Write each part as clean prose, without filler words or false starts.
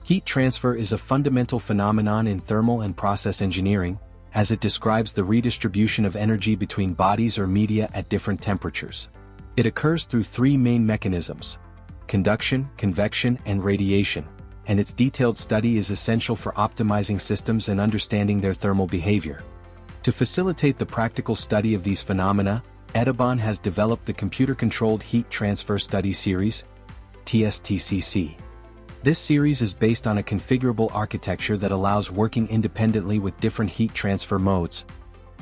Heat transfer is a fundamental phenomenon in thermal and process engineering, as it describes the redistribution of energy between bodies or media at different temperatures. It occurs through three main mechanisms: conduction, convection, and radiation, and its detailed study is essential for optimizing systems and understanding their thermal behavior. To facilitate the practical study of these phenomena, EDIBON has developed the Computer-Controlled Heat Transfer Study Series, TSTCC. This series is based on a configurable architecture that allows working independently with different heat transfer modes,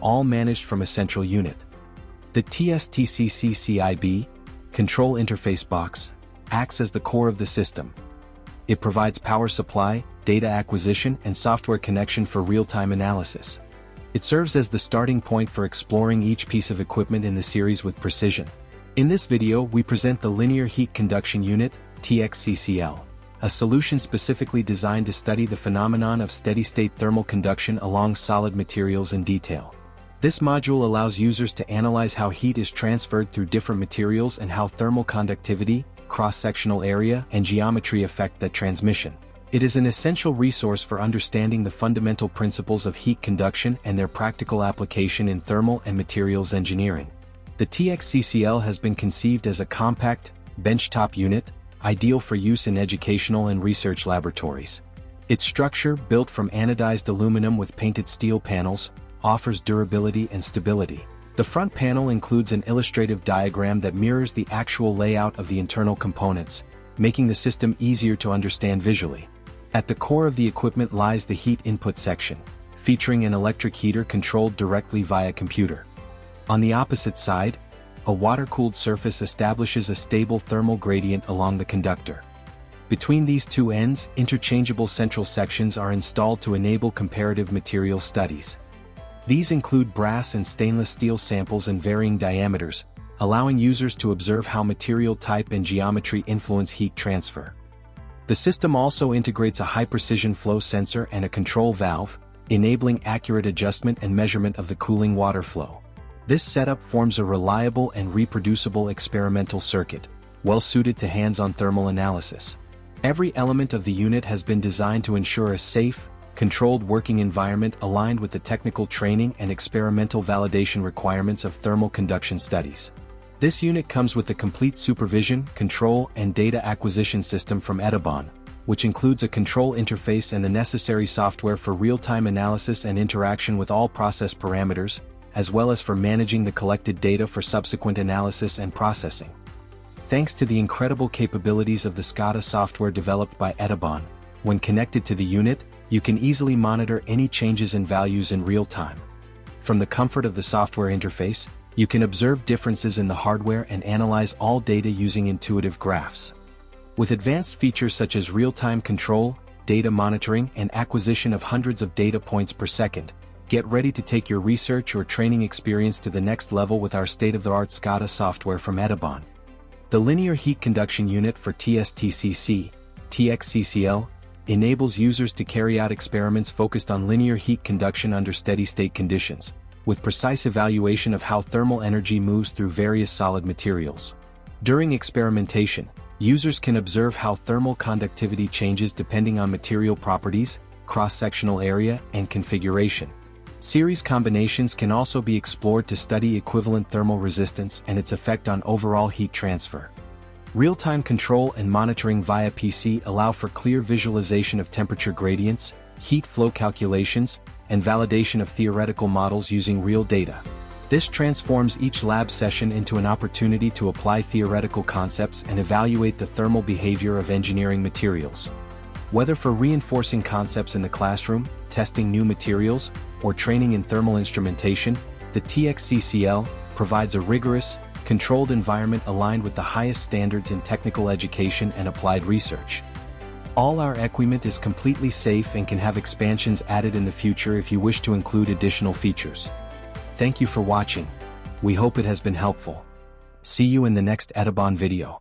all managed from a central unit. The TSTCC CIB, Control Interface Box, acts as the core of the system. It provides power supply, data acquisition, and software connection for real-time analysis. It serves as the starting point for exploring each piece of equipment in the series with precision. In this video, we present the Linear Heat Conduction Unit, TXCCL, a solution specifically designed to study the phenomenon of steady-state thermal conduction along solid materials in detail. This module allows users to analyze how heat is transferred through different materials and how thermal conductivity, cross-sectional area, and geometry affect that transmission. It is an essential resource for understanding the fundamental principles of heat conduction and their practical application in thermal and materials engineering. The TXCCL has been conceived as a compact, benchtop unit, ideal for use in educational and research laboratories. Its structure, built from anodized aluminum with painted steel panels, offers durability and stability. The front panel includes an illustrative diagram that mirrors the actual layout of the internal components, making the system easier to understand visually. At the core of the equipment lies the heat input section, featuring an electric heater controlled directly via computer. On the opposite side, a water-cooled surface establishes a stable thermal gradient along the conductor. Between these two ends, interchangeable central sections are installed to enable comparative material studies. These include brass and stainless steel samples in varying diameters, allowing users to observe how material type and geometry influence heat transfer. The system also integrates a high-precision flow sensor and a control valve, enabling accurate adjustment and measurement of the cooling water flow. This setup forms a reliable and reproducible experimental circuit, well-suited to hands-on thermal analysis. Every element of the unit has been designed to ensure a safe, controlled working environment aligned with the technical training and experimental validation requirements of thermal conduction studies. This unit comes with the complete supervision, control, and data acquisition system from EDIBON, which includes a control interface and the necessary software for real-time analysis and interaction with all process parameters, as well as for managing the collected data for subsequent analysis and processing. Thanks to the incredible capabilities of the SCADA software developed by EDIBON, when connected to the unit, you can easily monitor any changes in values in real time. From the comfort of the software interface, you can observe differences in the hardware and analyze all data using intuitive graphs. With advanced features such as real-time control, data monitoring, and acquisition of hundreds of data points per second, get ready to take your research or training experience to the next level with our state-of-the-art SCADA software from EDIBON. The Linear Heat Conduction Unit for TSTCC, TXCCL, enables users to carry out experiments focused on linear heat conduction under steady-state conditions, with precise evaluation of how thermal energy moves through various solid materials. During experimentation, users can observe how thermal conductivity changes depending on material properties, cross-sectional area, and configuration. Series combinations can also be explored to study equivalent thermal resistance and its effect on overall heat transfer. Real-time control and monitoring via PC allow for clear visualization of temperature gradients, heat flow calculations, and validation of theoretical models using real data. This transforms each lab session into an opportunity to apply theoretical concepts and evaluate the thermal behavior of engineering materials. Whether for reinforcing concepts in the classroom, testing new materials, or training in thermal instrumentation, the TXCCL provides a rigorous, controlled environment aligned with the highest standards in technical education and applied research. All our equipment is completely safe and can have expansions added in the future if you wish to include additional features. Thank you for watching. We hope it has been helpful. See you in the next EDIBON video.